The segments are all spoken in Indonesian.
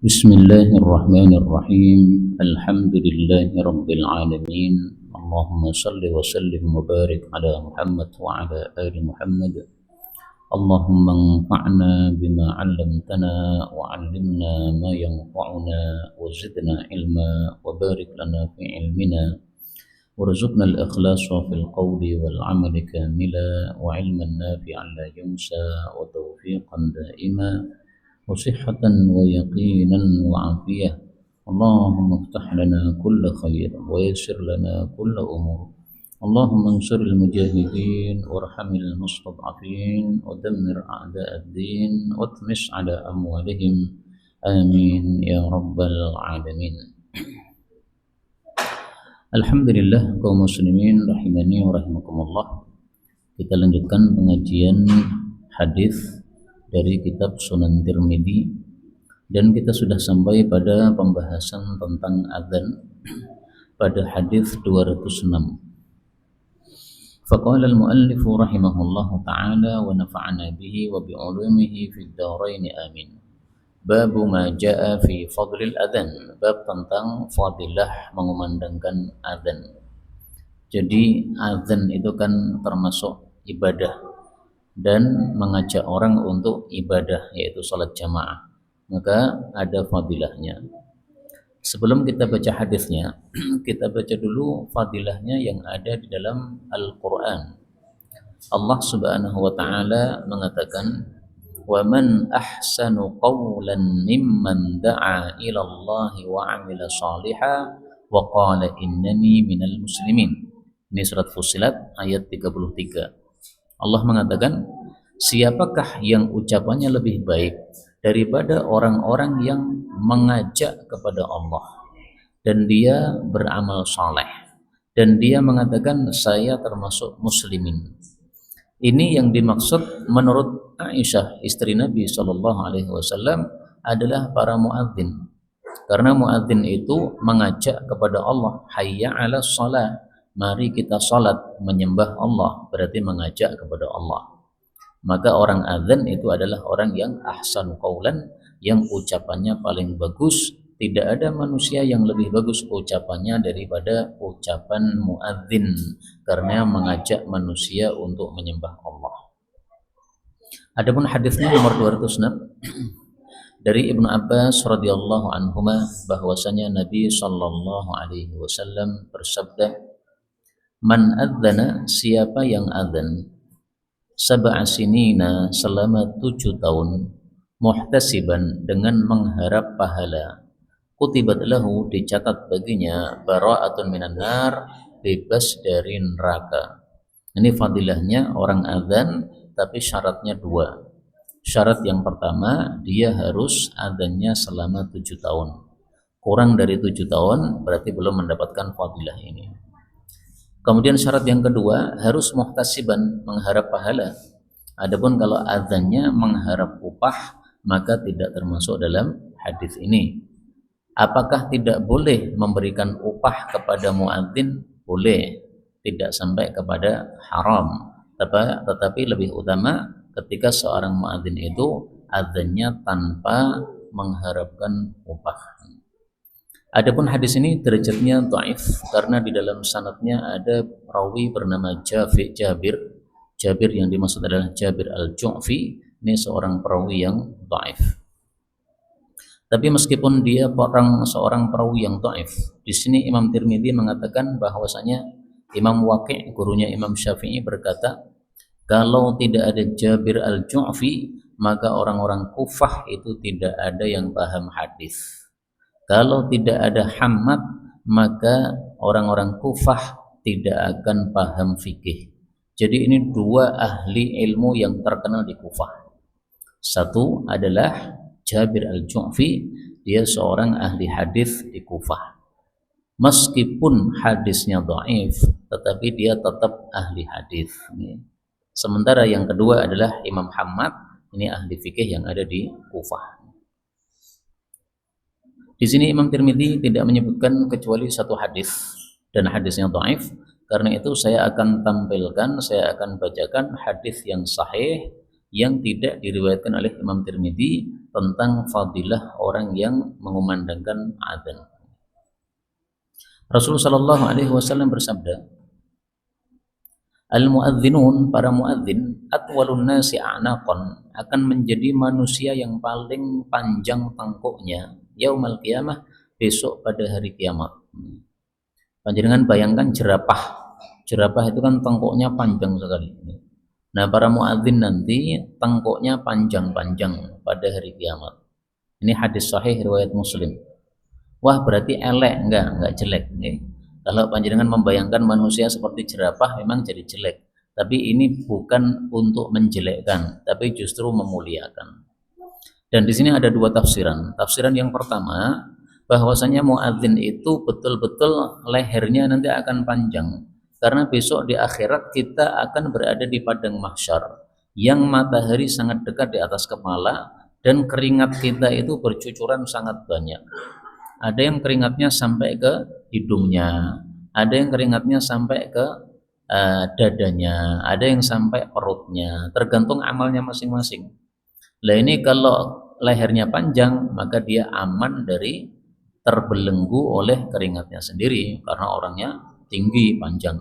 بسم الله الرحمن الرحيم الحمد لله رب العالمين اللهم صل وسلم وبارك على محمد وعلى آل محمد اللهم انفعنا بما علمتنا وعلمنا ما ينفعنا وزدنا علما وبارك لنا في علمنا وارزقنا الإخلاص في القول والعمل كاملا وعلما نافعا لا ينسى وتوفيقا دائما وصحة ويقينا وعافية اللهم افتح لنا كل خير ويسر لنا كل أمور اللهم انصر المجاهدين وارحم المستضعفين ودمر أعداء الدين واطمس على أموالهم آمين يا رب العالمين. Alhamdulillah kaum muslimin rahimani wa rahimakumullah. Kita lanjutkan pengajian hadis dari kitab Sunan Tirmidzi dan kita sudah sampai pada pembahasan tentang adzan pada hadis 206. Faqala al-muallif rahimahullahu taala wa nafa'ana bihi wa bi ulumihi fid dharain amin. Bab ma jaa fi fadlil adzan, bab tentang fadilah mengumandangkan adzan. Jadi adzan itu kan termasuk ibadah dan mengajak orang untuk ibadah, yaitu salat jamaah, maka ada fadilahnya. Sebelum kita baca hadisnya, kita baca dulu fadilahnya yang ada di dalam Al-Quran. Allah subhanahu wa ta'ala mengatakan, وَمَنْ أَحْسَنُ قَوْلًا مِمَّنْ دَعَا إِلَى اللَّهِ وَعَمِلَ صَالِحًا وَقَالَ إِنَّنِي مِنَ الْمُسْلِمِينَ. Ini surat Fussilat ayat 33. Allah mengatakan, siapakah yang ucapannya lebih baik daripada orang-orang yang mengajak kepada Allah dan dia beramal saleh dan dia mengatakan saya termasuk muslimin. Ini yang dimaksud menurut Aisyah istri Nabi Shallallahu Alaihi Wasallam adalah para muadzin, karena muadzin itu mengajak kepada Allah, hayya 'alas shalah, mari kita salat menyembah Allah, berarti mengajak kepada Allah. Maka orang adzan itu adalah orang yang ahsan qaulan, yang ucapannya paling bagus. Tidak ada manusia yang lebih bagus ucapannya daripada ucapan muadzin, karena mengajak manusia untuk menyembah Allah. Adapun hadisnya nomor 206 dari Ibnu Abbas radhiyallahu anhuma, bahwasanya Nabi sallallahu alaihi wasallam bersabda, man adzana, siapa yang adzan, sab'a sinina, selama 7 tahun, muhtasiban, dengan mengharap pahala, kutibat lahu, dicatat baginya, bara'atun minan nar, bebas dari neraka. Ini fadilahnya orang adzan, tapi syaratnya 2. Syarat yang pertama, dia harus adzannya selama 7 tahun. Kurang dari 7 tahun berarti belum mendapatkan fadilah ini. Kemudian syarat yang kedua, harus muhtasiban, mengharap pahala. Adapun kalau adzannya mengharap upah, maka tidak termasuk dalam hadis ini. Apakah tidak boleh memberikan upah kepada muadzin? Boleh, tidak sampai kepada haram. Tetapi lebih utama ketika seorang muadzin itu adzannya tanpa mengharapkan upah. Adapun hadis ini derajatnya dhaif karena di dalam sanadnya ada rawi bernama Jabir. Jabir yang dimaksud adalah Jabir al-Ju'fi. Ini seorang perawi yang dhaif. Tapi meskipun dia seorang perawi yang dhaif, di sini Imam Tirmidzi mengatakan bahwasanya Imam Waqi', gurunya Imam Syafi'i, berkata, kalau tidak ada Jabir al-Ju'fi, maka orang-orang Kufah itu tidak ada yang paham hadis. Kalau tidak ada Hammad, maka orang-orang Kufah tidak akan paham fikih. Jadi ini 2 ahli ilmu yang terkenal di Kufah. Satu adalah Jabir al-Ju'fi, dia seorang ahli hadis di Kufah. Meskipun hadisnya dhaif, tetapi dia tetap ahli hadis. Sementara yang kedua adalah Imam Hammad, ini ahli fikih yang ada di Kufah. Di sini Imam Tirmidzi tidak menyebutkan kecuali 1 hadis dan hadisnya dhaif. Karena itu saya akan tampilkan, saya akan bacakan hadis yang sahih yang tidak diriwayatkan oleh Imam Tirmidzi tentang fadilah orang yang mengumandangkan adzan. Rasulullah Shallallahu Alaihi Wasallam bersabda, al-muadzinun, para muadzin, atwalun nasi a'naqan, akan menjadi manusia yang paling panjang tengkuknya yaumal qiyamah, besok pada hari kiamat. Panjenengan bayangkan jerapah itu kan tengkuknya panjang sekali. Nah, para muadzin nanti tengkuknya panjang-panjang pada hari kiamat. Ini hadis sahih riwayat Muslim. Wah, berarti elek? Enggak jelek. Kalau panjenengan membayangkan manusia seperti jerapah memang jadi jelek. Tapi ini bukan untuk menjelekkan, tapi justru memuliakan. Dan di sini ada dua tafsiran. Tafsiran yang pertama, bahwasanya muadzin itu betul-betul lehernya nanti akan panjang. Karena besok di akhirat kita akan berada di padang mahsyar yang matahari sangat dekat di atas kepala dan keringat kita itu bercucuran sangat banyak. Ada yang keringatnya sampai ke hidungnya, ada yang keringatnya sampai ke dadanya, ada yang sampai perutnya, tergantung amalnya masing-masing. Lah ini kalau lehernya panjang, maka dia aman dari terbelenggu oleh keringatnya sendiri karena orangnya tinggi panjang.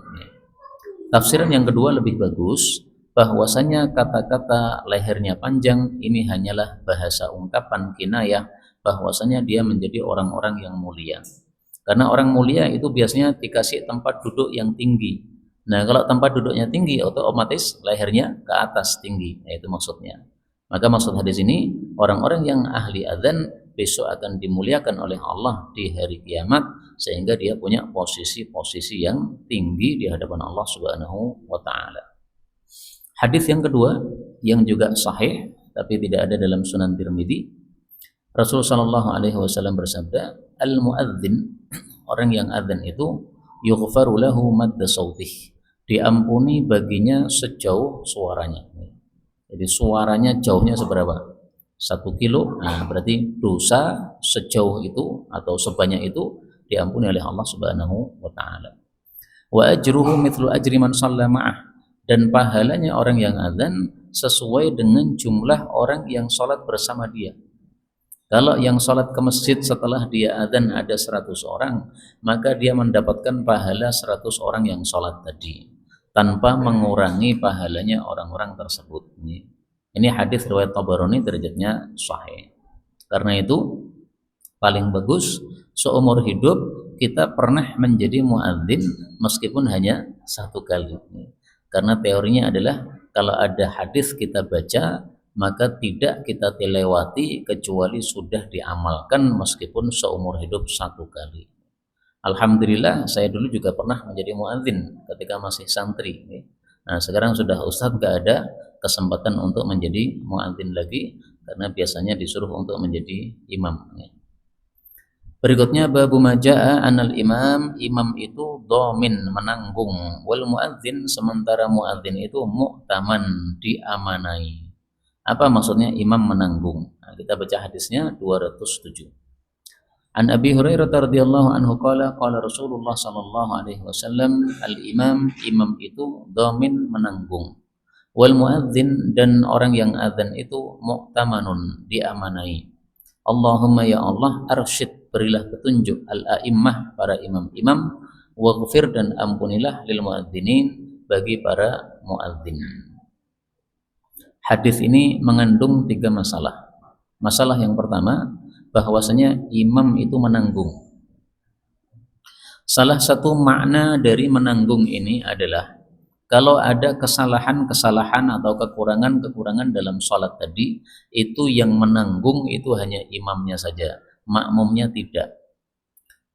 Tafsiran yang kedua lebih bagus, bahwasanya kata-kata lehernya panjang ini hanyalah bahasa ungkapan kinayah bahwasanya dia menjadi orang-orang yang mulia. Karena orang mulia itu biasanya dikasih tempat duduk yang tinggi. Nah, kalau tempat duduknya tinggi, otomatis lehernya ke atas tinggi. Nah, itu maksudnya. Maka maksud hadis ini, orang-orang yang ahli adzan besok akan dimuliakan oleh Allah di hari kiamat sehingga dia punya posisi-posisi yang tinggi di hadapan Allah Subhanahu wa taala. Hadis yang kedua yang juga sahih tapi tidak ada dalam Sunan Tirmidzi, Rasulullah Shallallahu Alaihi Wasallam bersabda, al-muadzin, orang yang adzan itu, yughfaru lahu madda sautih, diampuni baginya sejauh suaranya. Jadi suaranya jauhnya seberapa? 1 kilo. Nah, berarti dosa sejauh itu atau sebanyak itu diampuni oleh Allah Subhanahu wa taala. Wa ajruhu mithlu ajri man shalla ma'ah, dan pahalanya orang yang adzan sesuai dengan jumlah orang yang sholat bersama dia. Kalau yang sholat ke masjid setelah dia adzan ada 100 orang, maka dia mendapatkan pahala 100 orang yang sholat tadi, tanpa mengurangi pahalanya orang-orang tersebut. Ini hadis riwayat Tabarani, derajatnya sahih. Karena itu paling bagus seumur hidup kita pernah menjadi muadzin meskipun hanya 1 kali. Karena teorinya adalah kalau ada hadis kita baca, maka tidak kita lewati kecuali sudah diamalkan meskipun seumur hidup 1 kali. Alhamdulillah saya dulu juga pernah menjadi muadzin ketika masih santri. Nah, sekarang sudah ustadz, gak ada kesempatan untuk menjadi muadzin lagi karena biasanya disuruh untuk menjadi imam. Berikutnya babu majaa anal imam, imam itu dhamin, menanggung, wal muadzin, sementara muadzin itu mu'taman, diamanai. Apa maksudnya imam menanggung? Nah, kita baca hadisnya 207. An Abi Hurairah radhiyallahu anhu qala qala Rasulullah sallallahu alaihi wasallam, al-imam, imam itu dhamin, menanggung. Wal muadzin, dan orang yang adzan itu mu'tamanun, diamanai. Allahumma ya Allah, arsyid, berilah petunjuk al-a'immah, para imam-imam, waghfir, dan ampunilah lil muadzinin, bagi para muadzin. Hadis ini mengandung 3 masalah. Masalah yang pertama, bahwasanya imam itu menanggung. Salah satu makna dari menanggung ini adalah kalau ada kesalahan-kesalahan atau kekurangan-kekurangan dalam sholat tadi, itu yang menanggung itu hanya imamnya saja, makmumnya tidak.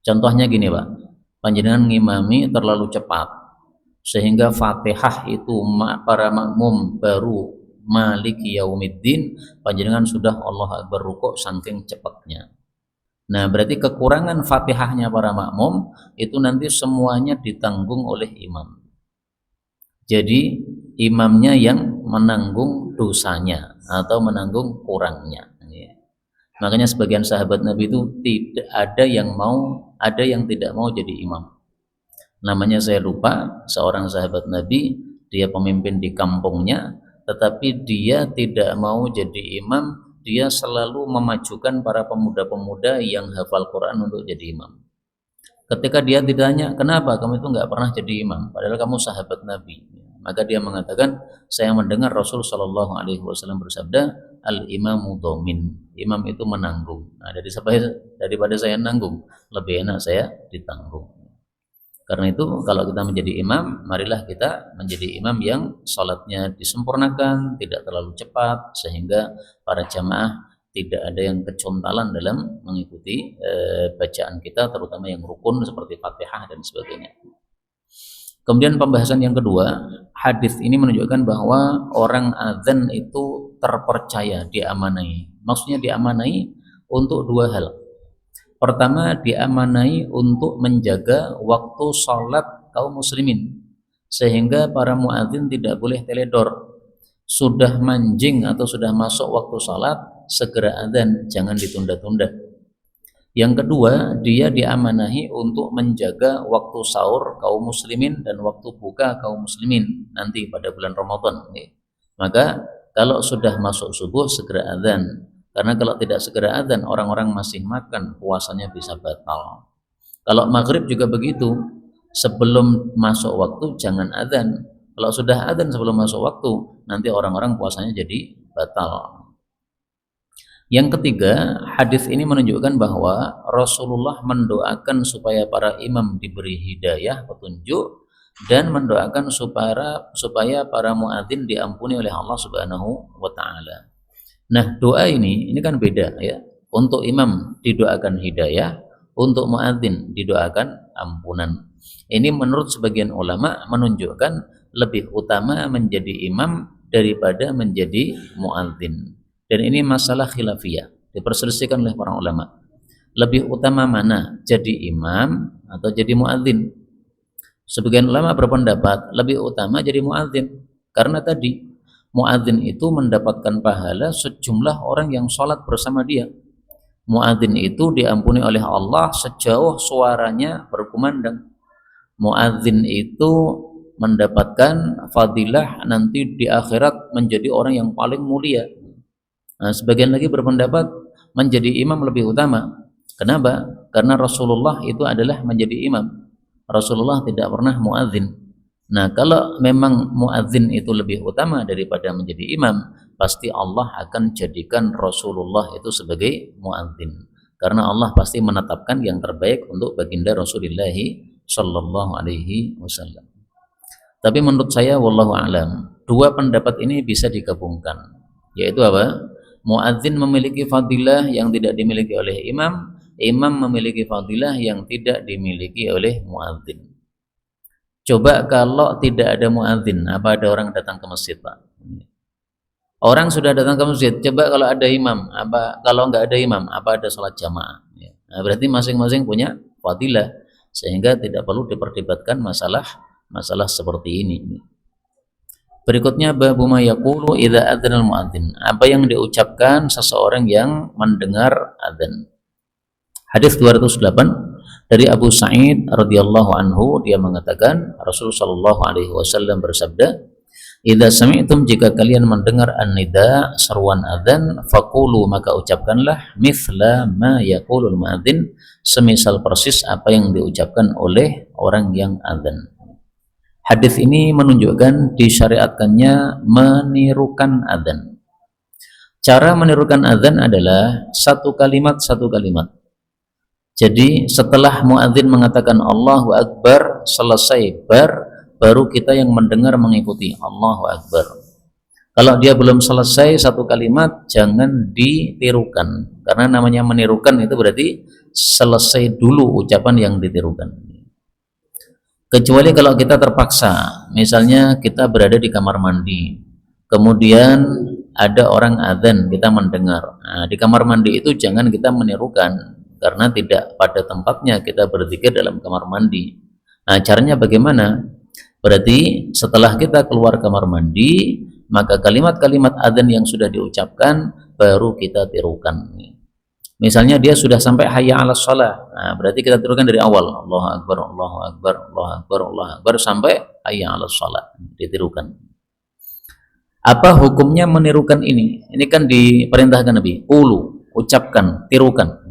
Contohnya gini Pak, panjenengan ngimami terlalu cepat sehingga Fatihah itu para makmum baru Maliki Yaumiddin, panjenengan sudah Allah Akbar rukuk saking cepatnya. Nah, berarti kekurangan Fatihahnya para makmum itu nanti semuanya ditanggung oleh imam. Jadi imamnya yang menanggung dosanya atau menanggung kurangnya. Makanya sebagian sahabat Nabi itu tidak ada yang mau, ada yang tidak mau jadi imam. Namanya saya lupa, seorang sahabat Nabi, dia pemimpin di kampungnya, tetapi dia tidak mau jadi imam, dia selalu memajukan para pemuda-pemuda yang hafal Quran untuk jadi imam. Ketika dia ditanya, kenapa kamu itu nggak pernah jadi imam, padahal kamu sahabat Nabi, maka dia mengatakan, saya mendengar Rasul Shallallahu Alaihi Wasallam bersabda, al imamu domin, imam itu menanggung. Nah, daripada saya nanggung, lebih enak saya ditanggung. Karena itu kalau kita menjadi imam, marilah kita menjadi imam yang sholatnya disempurnakan, tidak terlalu cepat, sehingga para jamaah tidak ada yang kecontalan dalam mengikuti bacaan kita, terutama yang rukun seperti Fatihah dan sebagainya. Kemudian pembahasan yang kedua, hadis ini menunjukkan bahwa orang azan itu terpercaya, diamanai. Maksudnya diamanai untuk dua hal. Pertama, diamanai untuk menjaga waktu sholat kaum muslimin, sehingga para muadzin tidak boleh teledor. Sudah manjing atau sudah masuk waktu sholat, segera adzan, jangan ditunda-tunda. Yang kedua, dia diamanahi untuk menjaga waktu sahur kaum muslimin dan waktu buka kaum muslimin nanti pada bulan Ramadan. Maka kalau sudah masuk subuh, segera adzan. Karena kalau tidak segera adzan, orang-orang masih makan, puasanya bisa batal. Kalau maghrib juga begitu, sebelum masuk waktu jangan adzan. Kalau sudah adzan sebelum masuk waktu, nanti orang-orang puasanya jadi batal. Yang ketiga, hadis ini menunjukkan bahwa Rasulullah mendoakan supaya para imam diberi hidayah, petunjuk, dan mendoakan supaya para muadzin diampuni oleh Allah Subhanahu wa taala. Nah, doa ini kan beda ya. Untuk imam didoakan hidayah, untuk muadzin didoakan ampunan. Ini menurut sebagian ulama menunjukkan lebih utama menjadi imam daripada menjadi muadzin. Dan ini masalah khilafiyah, diperselisihkan oleh para ulama. Lebih utama mana, jadi imam atau jadi muadzin? Sebagian ulama berpendapat lebih utama jadi muadzin, karena tadi muadzin itu mendapatkan pahala sejumlah orang yang sholat bersama dia. Muadzin itu diampuni oleh Allah sejauh suaranya berkumandang. Muadzin itu mendapatkan fadilah nanti di akhirat menjadi orang yang paling mulia. Nah, sebagian lagi berpendapat menjadi imam lebih utama. Kenapa? Karena Rasulullah itu adalah menjadi imam. Rasulullah tidak pernah muadzin. Nah, kalau memang muadzin itu lebih utama daripada menjadi imam, pasti Allah akan jadikan Rasulullah itu sebagai muadzin. Karena Allah pasti menetapkan yang terbaik untuk baginda Rasulullah Shallallahu Alaihi Wasallam. Tapi menurut saya, wallahu a'lam, dua pendapat ini bisa digabungkan, yaitu apa? Muadzin memiliki fadilah yang tidak dimiliki oleh imam, imam memiliki fadilah yang tidak dimiliki oleh muadzin. Coba kalau tidak ada muadzin, apa ada orang datang ke masjid, Pak? Orang sudah datang ke masjid, coba kalau ada imam, apa kalau nggak ada imam, apa ada sholat jamaah? Nah, berarti masing-masing punya fadilah, sehingga tidak perlu diperdebatkan masalah seperti ini. Berikutnya, babu ma yaqulu idza adzanal muadzin, apa yang diucapkan seseorang yang mendengar adzan. Hadis 208 dari Abu Sa'id radhiyallahu anhu, dia mengatakan Rasulullah sallallahu alaihi wasallam bersabda, idza sami'tum, jika kalian mendengar an-nida, seruan adzan, faqulu, maka ucapkanlah mithla ma yaqulul muadzin, semisal persis apa yang diucapkan oleh orang yang adzan. Hadis ini menunjukkan disyariatkannya menirukan adzan. Cara menirukan adzan adalah satu kalimat. Jadi setelah muadzin mengatakan Allahu Akbar, selesai baru kita yang mendengar mengikuti Allahu Akbar. Kalau dia belum selesai satu kalimat, jangan ditirukan, karena namanya menirukan itu berarti selesai dulu ucapan yang ditirukan. Kecuali kalau kita terpaksa, misalnya kita berada di kamar mandi, kemudian ada orang adzan, kita mendengar. Nah, di kamar mandi itu jangan kita menirukan, karena tidak pada tempatnya kita berzikir dalam kamar mandi. Nah, caranya bagaimana? Berarti setelah kita keluar kamar mandi, maka kalimat-kalimat adzan yang sudah diucapkan baru kita tirukan. Misalnya dia sudah sampai hayya 'alas shalah, nah berarti kita tirukan dari awal, Allahu Akbar, Allahu Akbar, Allahu Akbar, Allahu Akbar, sampai hayya 'alas shalah, ditirukan. Apa hukumnya menirukan ini? Ini kan diperintahkan Nabi, ulu, ucapkan, tirukan.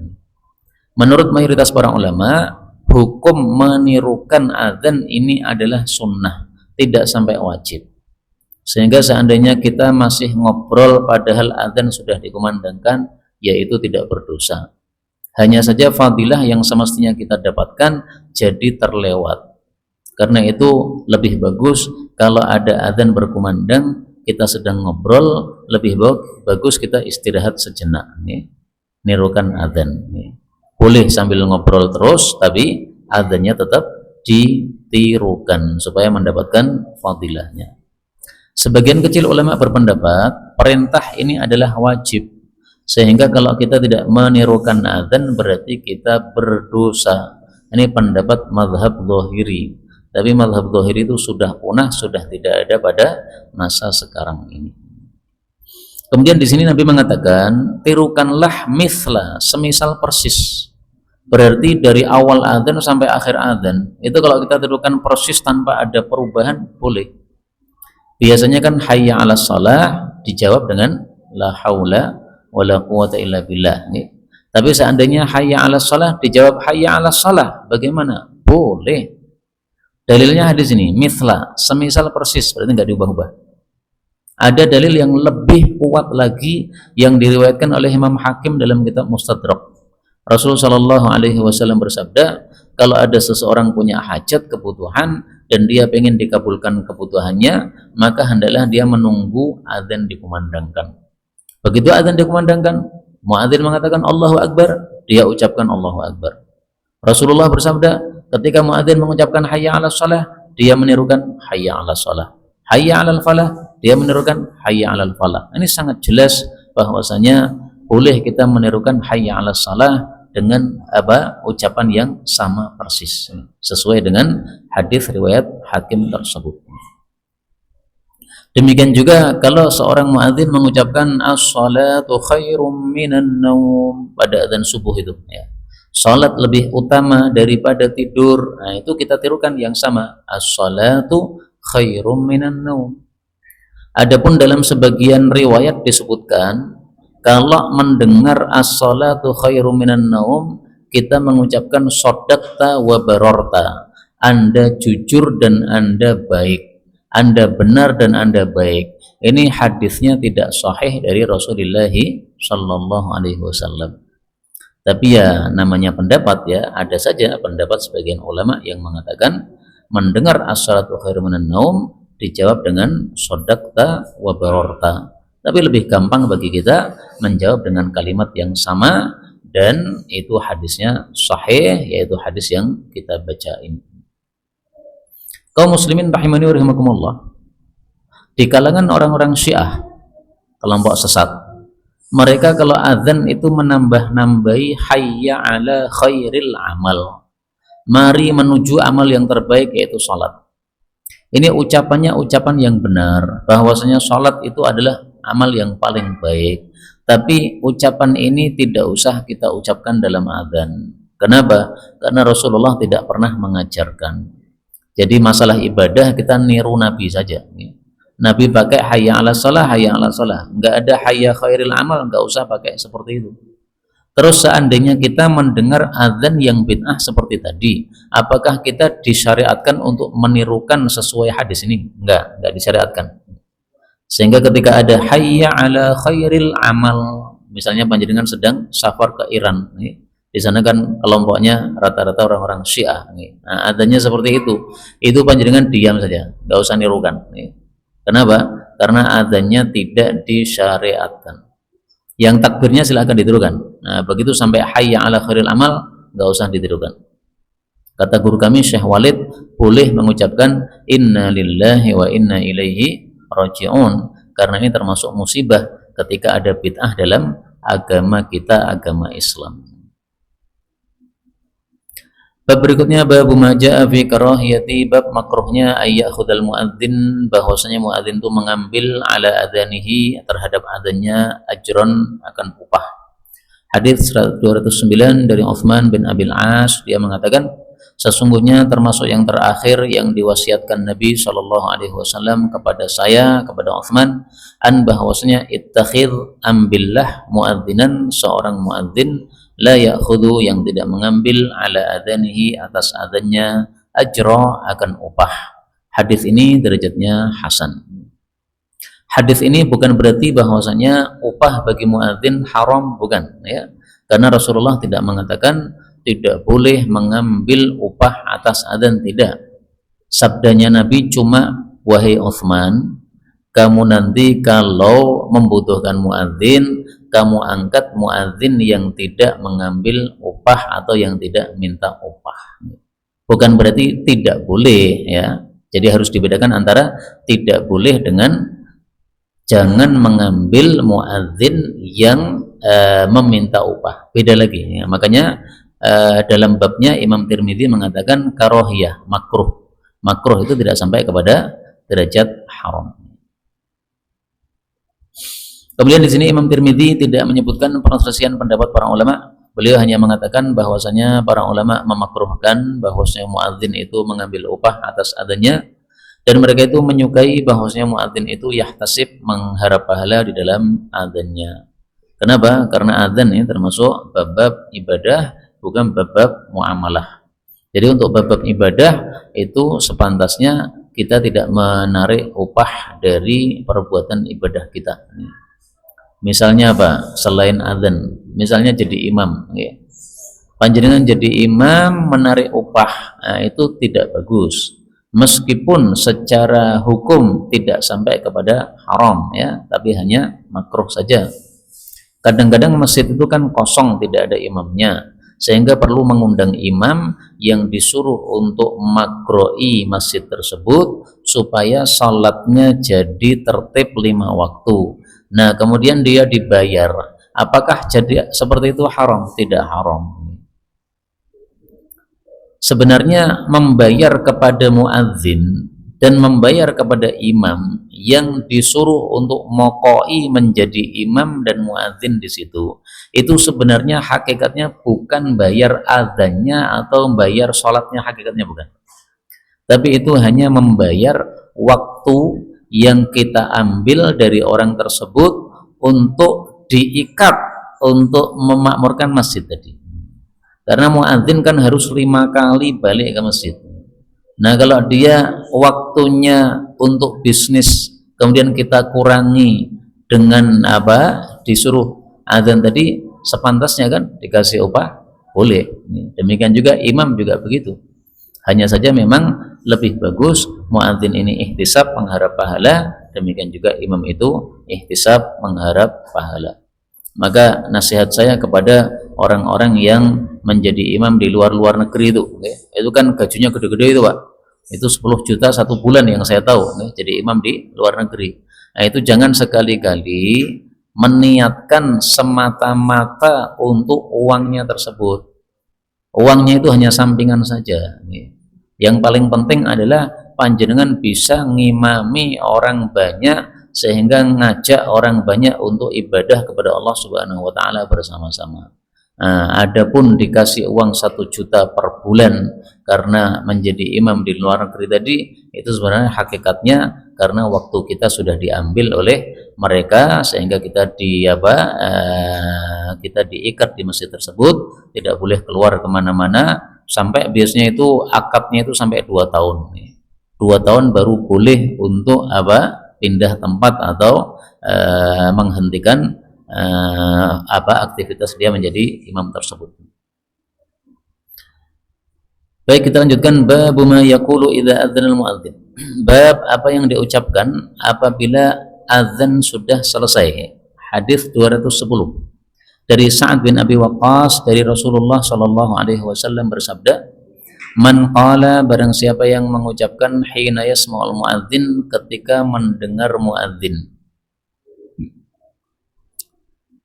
Menurut mayoritas para ulama, hukum menirukan adzan ini adalah sunnah, tidak sampai wajib. Sehingga seandainya kita masih ngobrol padahal adzan sudah dikumandangkan, yaitu tidak berdosa. Hanya saja fadilah yang semestinya kita dapatkan jadi terlewat. Karena itu lebih bagus kalau ada adzan berkumandang, kita sedang ngobrol, lebih bagus kita istirahat sejenak nih, nirukan adzan nih. Boleh sambil ngobrol terus, tapi adzannya tetap ditirukan supaya mendapatkan fadilahnya. Sebagian kecil ulama berpendapat perintah ini adalah wajib, sehingga kalau kita tidak menirukan adzan berarti kita berdosa. Ini pendapat mazhab zahiri, tapi mazhab zahiri itu sudah punah, sudah tidak ada pada masa sekarang ini. Kemudian di sini Nabi mengatakan, tirukanlah mithla, semisal persis. Berarti dari awal adzan sampai akhir adzan, itu kalau kita tirukan persis tanpa ada perubahan, boleh. Biasanya kan hayya 'alas shalah dijawab dengan la haula wala quwata illa billah. Tapi seandainya hayya 'alas shalah dijawab hayya 'alas shalah, bagaimana? Boleh. Dalilnya hadis ini, mithla, semisal persis, berarti enggak diubah-ubah. Ada dalil yang lebih kuat lagi yang diriwayatkan oleh Imam Hakim dalam kitab Mustadrak. Rasulullah Shallallahu Alaihi Wasallam bersabda, kalau ada seseorang punya hajat, kebutuhan, dan dia ingin dikabulkan kebutuhannya, maka hendaklah dia menunggu adzan dikumandangkan. Begitu adzan dikumandangkan, muadzin mengatakan Allahu Akbar, dia ucapkan Allahu Akbar. Rasulullah bersabda, ketika muadzin mengucapkan hayya 'alas shalah, dia menirukan hayya 'alas shalah. Hayya 'alal falah, dia menirukan hayya 'alal falah. Ini sangat jelas bahwasanya boleh kita menirukan hayya 'alas shalah dengan ucapan yang sama persis, sesuai dengan hadis riwayat Hakim tersebut. Demikian juga kalau seorang muadzin mengucapkan as-salatu khairum minan naum pada adzan subuh itu, ya. Salat lebih utama daripada tidur. Nah, itu kita tirukan yang sama, as-salatu khairum minan naum. Adapun dalam sebagian riwayat disebutkan kalau mendengar as-salatu khairum minan naum, kita mengucapkan shadaqta wa bararta. Anda jujur dan Anda baik. Anda benar dan Anda baik. Ini hadisnya tidak sahih dari Rasulullah sallallahu alaihi wasallam. Tapi ya namanya pendapat, ya, ada saja pendapat sebagian ulama yang mengatakan mendengar as-salatu khairum minan naum dijawab dengan shadaqta wa bararta. Tapi lebih gampang bagi kita menjawab dengan kalimat yang sama, dan itu hadisnya sahih, yaitu hadis yang kita baca ini. Kaum muslimin rahimani wa rahimakumullah, di kalangan orang-orang Syiah, kelompok sesat, mereka kalau azan itu menambah-nambahi hayya ala khairil amal, mari menuju amal yang terbaik, yaitu salat. Ini ucapannya ucapan yang benar, bahwasanya salat itu adalah amal yang paling baik. Tapi ucapan ini tidak usah kita ucapkan dalam adzan. Kenapa? Karena Rasulullah tidak pernah mengajarkan. Jadi masalah ibadah kita niru Nabi saja. Nabi pakai hayya 'alas shalah, hayya 'alas shalah. Enggak ada hayya khairil amal, enggak usah pakai seperti itu. Terus seandainya kita mendengar adzan yang bid'ah seperti tadi, apakah kita disyariatkan untuk menirukan sesuai hadis ini? Enggak disyariatkan. Sehingga ketika ada hayya ala khairil amal, misalnya panjenengan sedang safar ke Iran, di sana kan kelompoknya rata-rata orang-orang Syiah, nah adanya seperti itu panjenengan diam saja, nggak usah nirukan. Kenapa? Karena adanya tidak disyariatkan. Yang takbirnya silakan ditirukan. Nah begitu sampai hayya ala khairil amal, nggak usah ditirukan. Kata guru kami Syekh Walid, boleh mengucapkan inna lillahi wa inna ilaihi raji'un, karena ini termasuk musibah ketika ada bid'ah dalam agama kita, agama Islam. Bab berikutnya, bab maja'a fi karahiyati, bab makruhnya ayyakhudal muadzin, bahwasanya muadzin itu mengambil ala adzanihi, terhadap adzannya, ajron, akan upah. Hadis 209 dari Utsman bin Abil As, dia mengatakan Sesungguhnya termasuk yang terakhir yang diwasiatkan Nabi Shallallahu Alaihi Wasallam kepada saya, kepada Utsman, bahwasanya ittakhid, ambillah muadzinan, seorang muadzin, la ya'khudhu, yang tidak mengambil, ala adanihi, atas adanya, ajra, akan upah. Hadis ini derajatnya hasan. Hadis ini bukan berarti bahwasanya upah bagi muadzin haram, bukan, ya. Karena Rasulullah tidak mengatakan tidak boleh mengambil upah atas adzan, tidak. Sabdanya Nabi cuma, wahai Utsman, kamu nanti kalau membutuhkan muadzin, kamu angkat muadzin yang tidak mengambil upah atau yang tidak minta upah. Bukan berarti tidak boleh, ya. Jadi harus dibedakan antara tidak boleh dengan jangan mengambil muadzin yang meminta upah. Beda lagi, ya. Makanya dalam babnya Imam Tirmidzi mengatakan karohiyah, makruh. Makruh itu tidak sampai kepada derajat haram. Kemudian di sini Imam Tirmidzi tidak menyebutkan perselisihan pendapat para ulama. Beliau hanya mengatakan bahwasanya para ulama memakruhkan bahwasanya muadzin itu mengambil upah atas adanya, dan mereka itu menyukai bahwasanya muadzin itu yahtasib, mengharap pahala di dalam adzannya. Kenapa? Karena adzan ini termasuk bab-bab ibadah, bukan bab-bab muamalah. Jadi untuk bab-bab ibadah itu sepantasnya kita tidak menarik upah dari perbuatan ibadah kita. Misalnya apa? Selain adzan, misalnya jadi imam, ya. Panjenengan jadi imam menarik upah, nah, itu tidak bagus. Meskipun secara hukum tidak sampai kepada haram, ya, tapi hanya makruh saja. Kadang-kadang masjid itu kan kosong, tidak ada imamnya, sehingga perlu mengundang imam yang disuruh untuk makroi masjid tersebut supaya salatnya jadi tertib 5 waktu. Nah, kemudian dia dibayar. Apakah jadi seperti itu haram? Tidak haram. Sebenarnya membayar kepada muadzin dan membayar kepada imam yang disuruh untuk mokoi menjadi imam dan muadzin di situ, itu sebenarnya hakikatnya bukan bayar adzannya atau bayar sholatnya, hakikatnya bukan. Tapi itu hanya membayar waktu yang kita ambil dari orang tersebut untuk diikat untuk memakmurkan masjid tadi. Karena muadzin kan harus 5 kali balik ke masjid. Nah, kalau dia waktunya untuk bisnis kemudian kita kurangi dengan apa, disuruh adzan tadi, sepantasnya kan dikasih upah, boleh. Demikian juga imam juga begitu. Hanya saja memang lebih bagus muadzin ini ihtisab, mengharap pahala, demikian juga imam itu ihtisab, mengharap pahala. Maka nasihat saya kepada orang-orang yang menjadi imam di luar negeri itu kan gajinya gede-gede itu, Pak. Itu 10 juta 1 bulan yang saya tahu, jadi imam di luar negeri. Nah, itu jangan sekali-kali meniatkan semata-mata untuk uangnya tersebut. Uangnya itu hanya sampingan saja. Yang paling penting adalah panjenengan bisa ngimami orang banyak, sehingga ngajak orang banyak untuk ibadah kepada Allah Subhanahu wa taala bersama-sama. Nah, adapun dikasih uang 1 juta per bulan karena menjadi imam di luar negeri tadi, itu sebenarnya hakikatnya karena waktu kita sudah diambil oleh mereka, sehingga kita kita diikat di masjid tersebut, tidak boleh keluar kemana-mana, sampai biasanya itu akadnya itu sampai 2 tahun. 2 tahun baru boleh untuk pindah tempat atau menghentikan aktivitas dia menjadi imam tersebut. Baik, kita lanjutkan bab ma yaqulu idza adzana al-muadzin. Bab apa yang diucapkan apabila azan sudah selesai. Hadis 210. Dari Sa'ad bin Abi Waqqas dari Rasulullah sallallahu alaihi wasallam bersabda, "Man qala, barang siapa yang mengucapkan hina yasma'ul muadzin, ketika mendengar muadzin."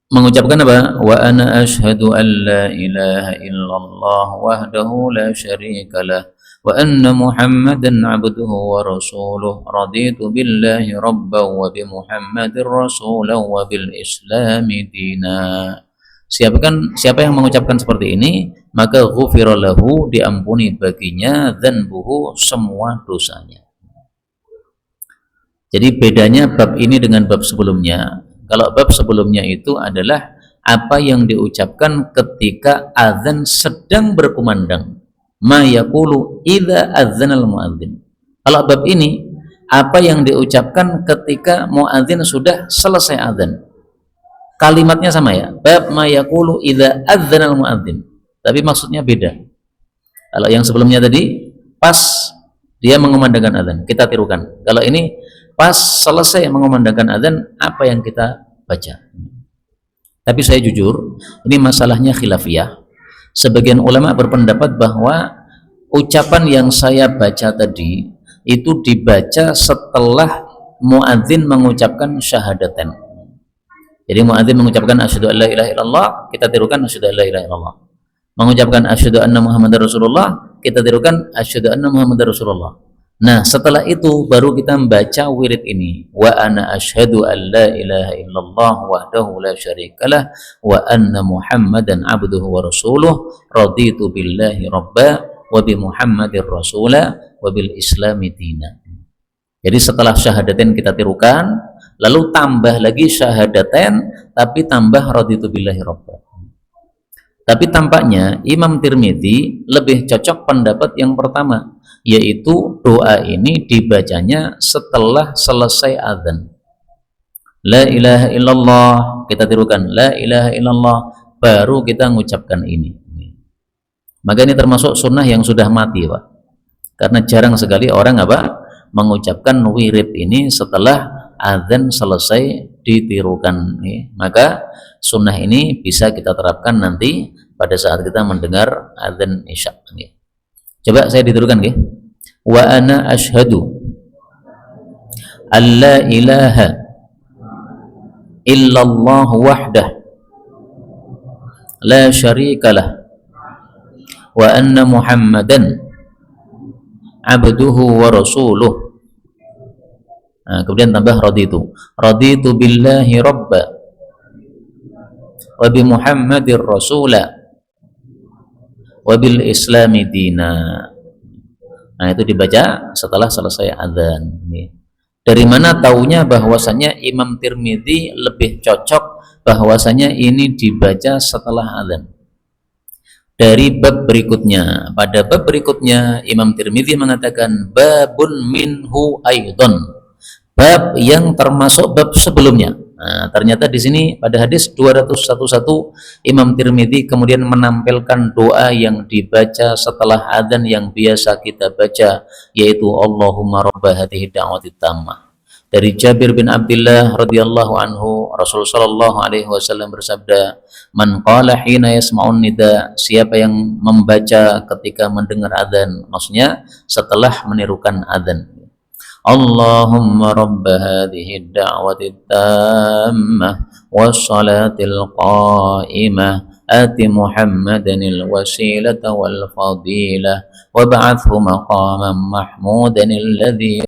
Mengucapkan apa? Wa ana asyhadu an la ilaha illallah wahdahu la syarika lah wa anna Muhammadan abduhu wa rasuluh, raditu billahi rabban wa bi Muhammadin rasulan wa bil islami dina. Siapa yang mengucapkan seperti ini, maka ghufira lahu, diampuni baginya dzanbuhu, semua dosanya. Jadi bedanya bab ini dengan bab sebelumnya. Kalau bab sebelumnya itu adalah apa yang diucapkan ketika azan sedang berkumandang. Ma yaqulu idza adzanal muadzin. Kalau bab ini apa yang diucapkan ketika muadzin sudah selesai azan. Kalimatnya sama ya. Bab ma yaqulu idza adzanal muadzin. Tapi maksudnya beda. Kalau yang sebelumnya tadi pas dia mengumandangkan azan, kita tirukan. Kalau ini pas selesai mengumandangkan azan, apa yang kita baca. Tapi saya jujur, ini masalahnya khilafiyah. Sebagian ulama berpendapat bahwa ucapan yang saya baca tadi itu dibaca setelah muadzin mengucapkan syahadaten. Jadi muadzin mengucapkan asyhadu an la ilaha illallah, kita tirukan asyhadu an la ilaha illallah. Mengucapkan asyhadu anna muhammadar rasulullah, kita tirukan asyhadu anna muhammadar rasulullah. Nah, setelah itu baru kita membaca wirid ini. Wa ana asyhadu an la ilaha illallah wahdahu la syarikalah wa anna Muhammadan abduhu wa rasuluh raditu billahi rabba wa bi Muhammadir rasula wa bil islami dina. Jadi setelah syahadatain kita tirukan, lalu tambah lagi syahadatain tapi tambah raditu billahi rabba. Tapi tampaknya Imam Tirmidzi lebih cocok pendapat yang pertama, yaitu doa ini dibacanya setelah selesai azan. La ilaha illallah, kita tirukan la ilaha illallah, baru kita mengucapkan ini. Maka ini termasuk sunnah yang sudah mati, Pak. Karena jarang sekali orang mengucapkan wirid ini setelah azan selesai ditirukan. Maka sunnah ini bisa kita terapkan nanti pada saat kita mendengar azan isya. Coba saya ditirukan, wa ana ashhadu alla ilaha illallah wahdah la syarikalah wa anna Muhammadan abduhu wa rasuluh. Nah, kemudian tambah raditu billahi rabba wa bi Muhammadir rasula wa bil islami dina. Nah, itu dibaca setelah selesai azan. Dari mana taunya bahwasanya Imam Tirmidzi lebih cocok bahwasanya ini dibaca setelah azan? Dari bab berikutnya. Pada bab berikutnya Imam Tirmidzi mengatakan babun minhu aidon, bab yang termasuk bab sebelumnya. Nah, ternyata di sini pada hadis 211 Imam Tirmidzi kemudian menampilkan doa yang dibaca setelah adzan yang biasa kita baca, yaitu Allahumma rabba hadhihi da'wati tammah. Dari Jabir bin Abdullah radhiyallahu anhu, Rasul sallallahu alaihi wasallam bersabda, "Man qala hina yasma'un nida", siapa yang membaca ketika mendengar adzan, maksudnya setelah menirukan adzan. Allahumma rabba hadhihi da'wati tammah wassalatil qa'imah ati Muhammadanil wasilata wal fadilah wa ba'athu maqaman mahmudan alladhi.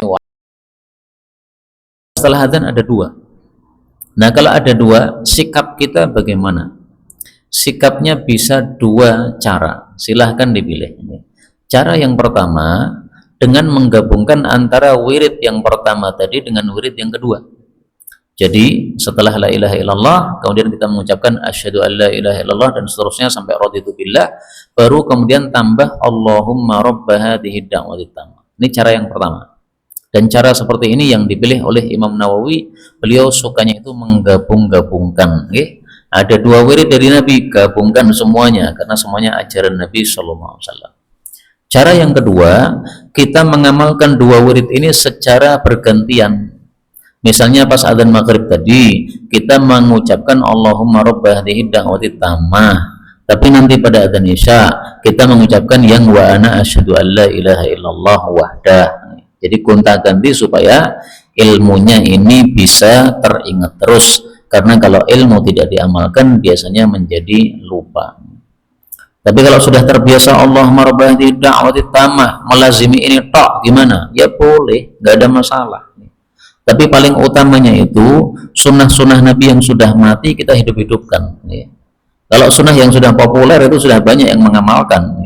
Setelah adzan ada dua. Nah, kalau ada dua, sikap kita bagaimana? Sikapnya bisa dua cara, silahkan dipilih. Cara yang pertama, dengan menggabungkan antara wirid yang pertama tadi dengan wirid yang kedua. Jadi setelah la ilaha illallah, kemudian kita mengucapkan asyhadu an la ilaha illallah dan seterusnya sampai raditu billah, baru kemudian tambah Allahumma rabba hadhihi da'wati tammah. Ini cara yang pertama. Dan cara seperti ini yang dipilih oleh Imam Nawawi, beliau sukanya itu menggabung-gabungkan. Ada dua wirid dari Nabi, gabungkan semuanya karena semuanya ajaran Nabi sallallahu alaihi wasallam. Cara yang kedua, kita mengamalkan dua wirid ini secara bergantian. Misalnya pas adzan maghrib tadi, kita mengucapkan Allahumma rabba hadhihi da'wati tammah. Tapi nanti pada adzan isya, kita mengucapkan yang wa ana asyhadu an la ilaha illallah wahdah. Jadi gonta-ganti supaya ilmunya ini bisa teringat terus. Karena kalau ilmu tidak diamalkan, biasanya menjadi lupa. Tapi kalau sudah terbiasa Allahumma rabba hadhihi da'wati tammah, melazimi ini tok, gimana? Ya boleh, nggak ada masalah. Tapi paling utamanya itu sunnah-sunnah Nabi yang sudah mati kita hidup-hidupkan. Kalau sunnah yang sudah populer itu sudah banyak yang mengamalkan.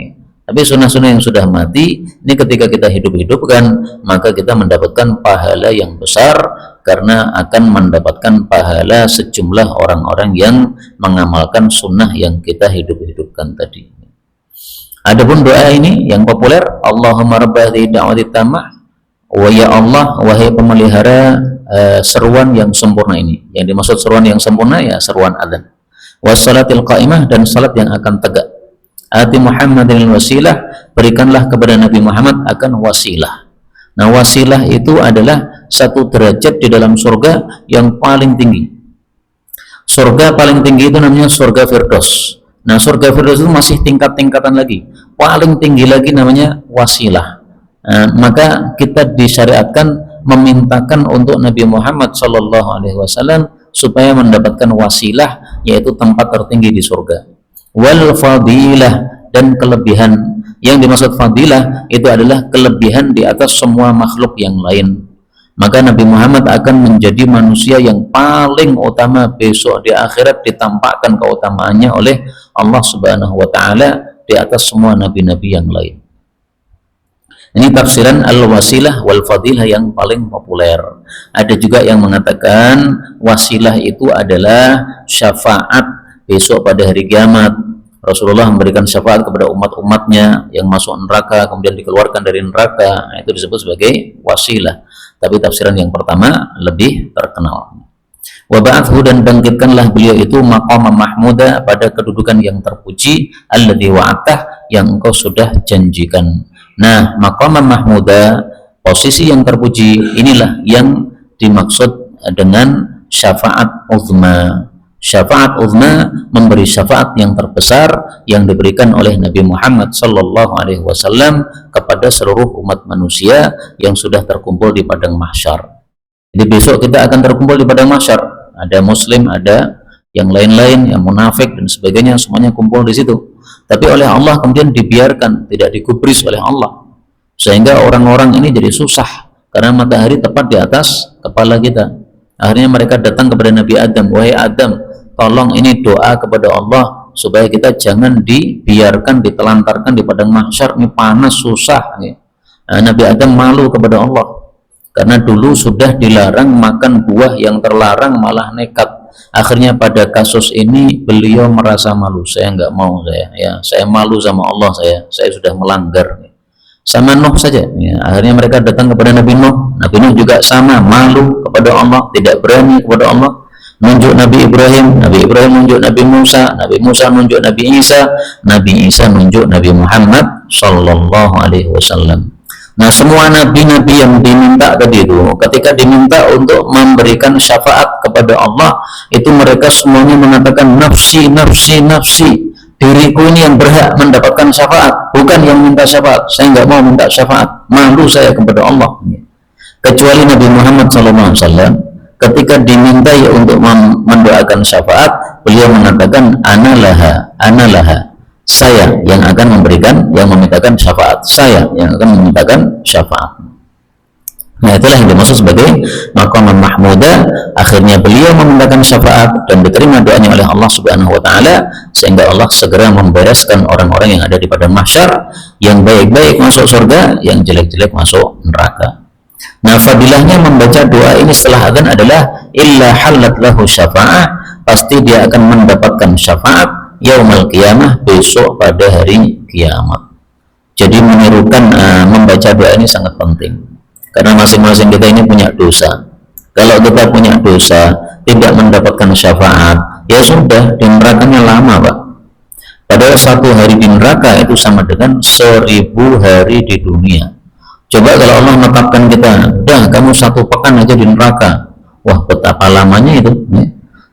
Tapi sunnah-sunnah yang sudah mati, ini ketika kita hidup-hidupkan, maka kita mendapatkan pahala yang besar karena akan mendapatkan pahala sejumlah orang-orang yang mengamalkan sunnah yang kita hidup-hidupkan tadi. Adapun doa ini yang populer, Allahumma rabba hadhihi da'wati tammah, wa ya Allah, wahai pemelihara seruan yang sempurna ini. Yang dimaksud seruan yang sempurna ya seruan adzan. Wassalatil qa'imah, dan salat yang akan tegak. Ati Muhammadin wasilah, berikanlah kepada Nabi Muhammad akan wasilah. Nah, wasilah itu adalah satu derajat di dalam surga yang paling tinggi. Surga paling tinggi itu namanya surga Firdaus. Nah, surga Firdaus itu masih tingkat-tingkatan lagi. Paling tinggi lagi namanya wasilah. Maka kita disyariatkan memintakan untuk Nabi Muhammad SAW supaya mendapatkan wasilah, yaitu tempat tertinggi di surga. Wal fadilah, dan kelebihan. Yang dimaksud fadilah itu adalah kelebihan di atas semua makhluk yang lain. Maka Nabi Muhammad akan menjadi manusia yang paling utama besok di akhirat, ditampakkan keutamaannya oleh Allah Subhanahu wa taala di atas semua nabi-nabi yang lain. Ini tafsiran al-wasilah wal fadilah yang paling populer. Ada juga yang mengatakan wasilah itu adalah syafaat besok pada hari kiamat. Rasulullah memberikan syafaat kepada umat-umatnya yang masuk neraka kemudian dikeluarkan dari neraka. Nah, itu disebut sebagai wasilah. Tapi tafsiran yang pertama lebih terkenal. Wa ba'athu, dan bangkitkanlah beliau itu maqama mahmuda, pada kedudukan yang terpuji, alladzi wa'atah, yang engkau sudah janjikan. Nah, maqama mahmuda, posisi yang terpuji, inilah yang dimaksud dengan syafaat uzma. Syafaat uzma, memberi syafaat yang terbesar yang diberikan oleh Nabi Muhammad SAW kepada seluruh umat manusia yang sudah terkumpul di padang mahsyar. Jadi besok kita akan terkumpul di padang mahsyar. Ada muslim, ada yang lain-lain, yang munafik dan sebagainya, semuanya kumpul di situ. Tapi oleh Allah kemudian dibiarkan, tidak digubris oleh Allah, sehingga orang-orang ini jadi susah karena matahari tepat di atas kepala kita. Akhirnya mereka datang kepada Nabi Adam, wahai Adam, tolong ini doa kepada Allah supaya kita jangan dibiarkan, ditelantarkan di padang mahsyar, ini panas, susah. Nah, Nabi Adam malu kepada Allah karena dulu sudah dilarang makan buah yang terlarang, malah nekat. Akhirnya pada kasus ini beliau merasa malu. Saya nggak mau, saya malu sama Allah, saya sudah melanggar. Sama Nuh saja, akhirnya mereka datang kepada Nabi Nuh. Nabi Nuh juga sama, malu kepada Allah, tidak berani kepada Allah. Nunjuk Nabi Ibrahim, Nabi Ibrahim nunjuk Nabi Musa, Nabi Musa nunjuk Nabi Isa, Nabi Isa nunjuk Nabi Muhammad Sallallahu Alaihi Wasallam. Nah, semua nabi-nabi yang diminta tadi itu, ketika diminta untuk memberikan syafaat kepada Allah, itu mereka semuanya mengatakan nafsi, nafsi, nafsi. Diriku ini yang berhak mendapatkan syafaat, bukan yang minta syafaat. Saya nggak mau minta syafaat, malu saya kepada Allah. Kecuali Nabi Muhammad SAW, ketika dimintai untuk mendoakan syafaat, beliau mengatakan analaha, analaha, saya yang akan memberikan, yang memintakan syafaat, saya yang akan memintakan syafaat. Nah, itulah yang dimaksud sebagai maqam mahmuda. Akhirnya beliau memintakan syafaat dan diterima doanya oleh Allah Subhanahu wa taala, sehingga Allah segera membereskan orang-orang yang ada di padang mahsyar, yang baik-baik masuk surga, yang jelek-jelek masuk neraka. Nah, fadilahnya membaca doa ini setelah adzan adalah illa halat lahu syafa'ah, pasti dia akan mendapatkan syafaat yaumul qiyamah, besok pada hari kiamat. Jadi menirukan membaca doa ini sangat penting. Karena masing-masing kita ini punya dosa. Kalau kita punya dosa, tidak mendapatkan syafaat, ya sudah, di nerakanya lama, Pak. Padahal satu hari di neraka itu sama dengan 1000 hari di dunia. Coba kalau Allah menetapkan kita, udah kamu 1 pekan aja di neraka. Wah, betapa lamanya itu.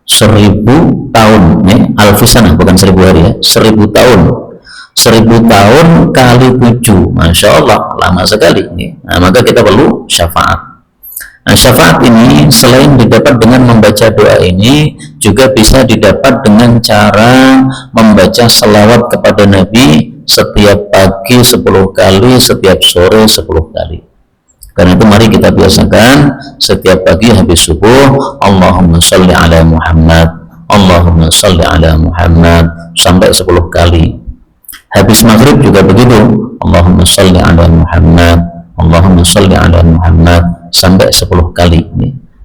1000 tahun, alfisanah, bukan 1000 hari ya, 1000 tahun. 1000 tahun kali 7, Masya Allah, lama sekali. Nah, maka kita perlu syafaat. Nah, syafaat ini selain didapat dengan membaca doa ini, juga bisa didapat dengan cara membaca selawat kepada Nabi setiap pagi 10 kali, setiap sore 10 kali. Karena itu mari kita biasakan setiap pagi habis subuh, Allahumma sholli ala Muhammad, Allahumma shalli ala Muhammad sampai 10 kali. Habis maghrib juga begitu, Allahumma shalli ala Muhammad, Allahumma shalli ala Muhammad sampai 10 kali.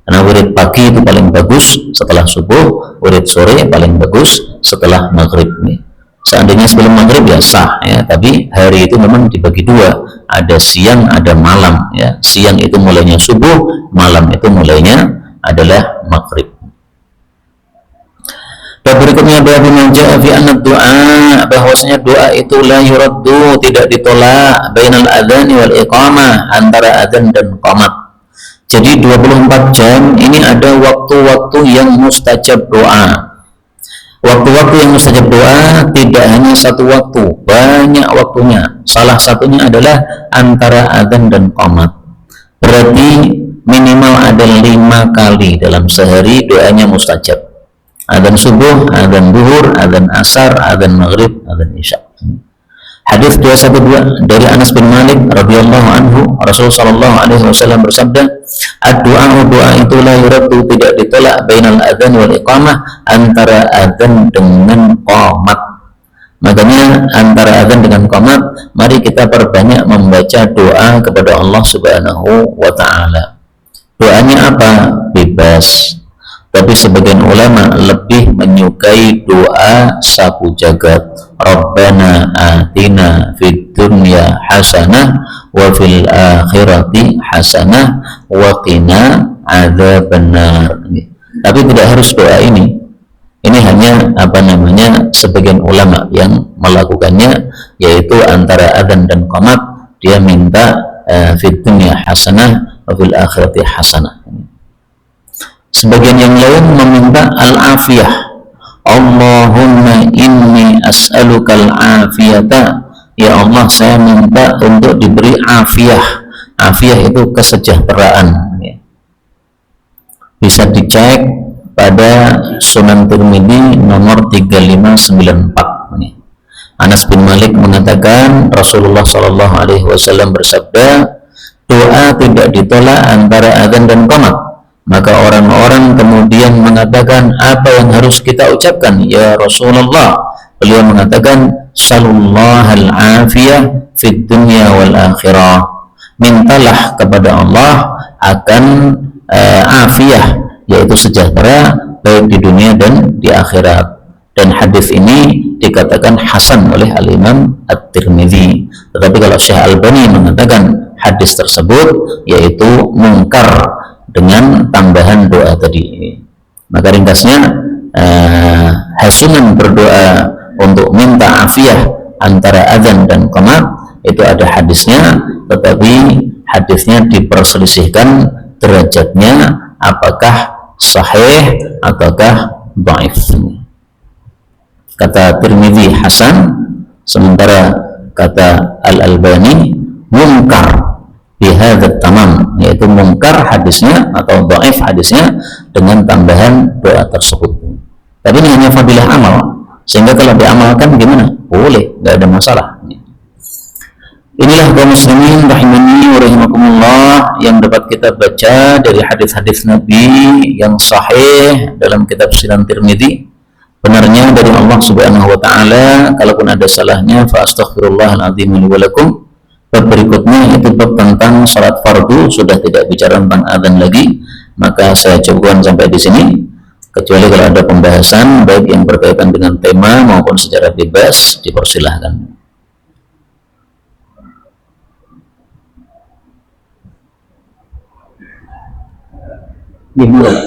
Karena wirid pagi itu paling bagus setelah subuh, wirid sore paling bagus setelah maghrib. Seandainya sebelum maghrib ya sah ya, tapi hari itu memang dibagi dua, ada siang ada malam ya. Siang itu mulainya subuh, malam itu mulainya adalah maghrib. Dan berikutnya babu man jaa fi anna du'a, bahwasanya doa itu la yuraddu, tidak ditolak, bainal adzan wal iqamah, antara adzan dan qamat. Jadi 24 jam ini ada waktu-waktu yang mustajab doa. Waktu-waktu yang mustajab doa tidak hanya satu waktu, banyak waktunya. Salah satunya adalah antara adzan dan qamat. Berarti minimal ada 5 kali dalam sehari doanya mustajab. Adzan subuh, adzan zuhur, adzan asar, adzan maghrib, adzan isya. Hadis 212 dari Anas bin Malik radhiyallahu anhu, Rasulullah sallallahu alaihi wasallam bersabda, "Ad-du'a, doa itu la yuraddu, tidak ditolak, bainal adzan wal iqamah, antara adzan dengan qamat." Makanya antara adzan dengan qamat, mari kita perbanyak membaca doa kepada Allah Subhanahu wa taala. Doanya apa? Bebas. Tapi sebagian ulama lebih menyukai doa sapu jagat, Rabbana atina fid dunya hasanah wa fil akhirati hasanah wa qina adzabannar. Tapi tidak harus doa ini. Ini hanya sebagian ulama yang melakukannya, yaitu antara adzan dan qamat dia minta fid dunya hasanah wa fil akhirati hasanah. Sebagian yang lain meminta al-afiyah, Allahumma inni as'aluka al-afiyata, ya Allah saya minta untuk diberi afiyah. Afiyah itu kesejahteraan ya. Bisa dicek pada Sunan Tirmidzi nomor 3594 ya. Anas bin Malik mengatakan Rasulullah sallallahu alaihi wasallam bersabda, doa tidak ditolak antara adzan dan qamat. Maka orang-orang kemudian mengatakan, apa yang harus kita ucapkan ya Rasulullah? Beliau mengatakan, sallallahu al-afiyah fid dunya wal akhirah, mintalah kepada Allah akan afiyah, yaitu sejahtera baik di dunia dan di akhirat. Dan hadis ini dikatakan hasan oleh al-Imam At-Tirmidzi. Tetapi kalau Syekh Albani mengatakan hadis tersebut yaitu mungkar dengan tambahan doa tadi. Maka ringkasnya hasilan berdoa untuk minta afiyah antara adzan dan qamat itu ada hadisnya, tetapi hadisnya diperselisihkan derajatnya apakah sahih ataukah dhaif. Kata Tirmidzi hasan, sementara kata Al-Albani munkar bihadat tamam, yaitu mungkar hadisnya atau dhaif hadisnya dengan tambahan doa tersebut. Tapi ini hanya fadilah amal, sehingga kalau diamalkan gimana? Boleh, nggak ada masalah. Inilah kaum muslimin rahimani wa rahimakumullah yang dapat kita baca dari hadis-hadis Nabi yang sahih dalam kitab Sunan Tirmidzi. Benarnya dari Allah Subhanahu wa taala, kalaupun ada salahnya fa astaghfirullahal azim li wa lakum. Bab berikutnya itu bab tentang salat fardu, sudah tidak bicara tentang adzan lagi, maka saya cukupkan sampai di sini. Kecuali kalau ada pembahasan baik yang berkaitan dengan tema maupun secara bebas, dipersilahkan. Dimulai.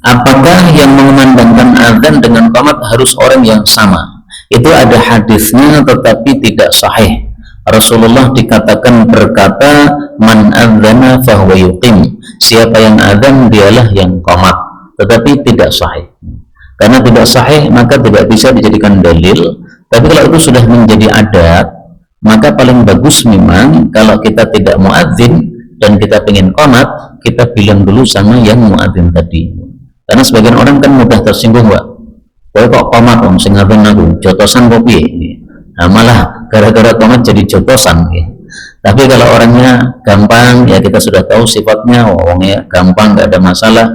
Apakah yang mengumandangkan adzan dengan qamat harus orang yang sama? Itu ada hadisnya tetapi tidak sahih. Rasulullah dikatakan berkata, man adzana fahuwa yuqim, siapa yang adzan dialah yang qamat, tetapi tidak sahih. Karena tidak sahih maka tidak bisa dijadikan dalil. Tapi kalau itu sudah menjadi adat, maka paling bagus memang kalau kita tidak muadzin dan kita pengen qamat, kita bilang dulu sama yang muadzin tadi. Karena sebagian orang kan mudah tersinggung, Pak. Kok qamat om sing ngaten aku, jotosan kok piye? Nah, malah gara-gara qamat jadi jotosan ya. Tapi kalau orangnya gampang, ya kita sudah tahu sifatnya, orangnya gampang, nggak ada masalah.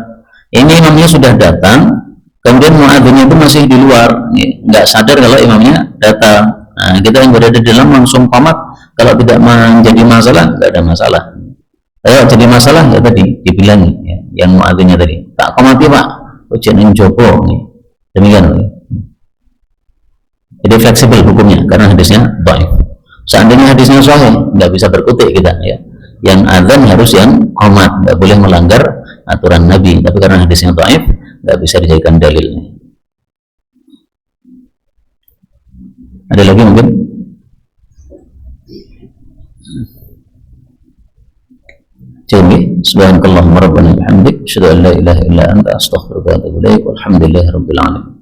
Ini imamnya sudah datang, kemudian muadzinnya itu masih di luar, nggak sadar kalau imamnya datang. Nah, kita yang berada di dalam langsung pamat. Kalau tidak menjadi masalah, nggak ada masalah. Kalau jadi masalah, ya tadi dibilang ya, yang muadzinnya tadi, tak komati pak, ujian yang jopo, demikian. Jadi fleksibel hukumnya karena hadisnya dhaif. Seandainya hadisnya sahih, nggak bisa berkutik kita ya. Yang adzan harus yang qomat, nggak boleh melanggar aturan Nabi. Tapi karena hadisnya dhaif, nggak bisa dijadikan dalil. Ada lagi mungkin? Jadi, subhanakallahumma rabbana bihamdik, asyhadu an la ilaha illa anta, astaghfiruka wa atubu ilaik. Walhamdulillahirabbil alamin.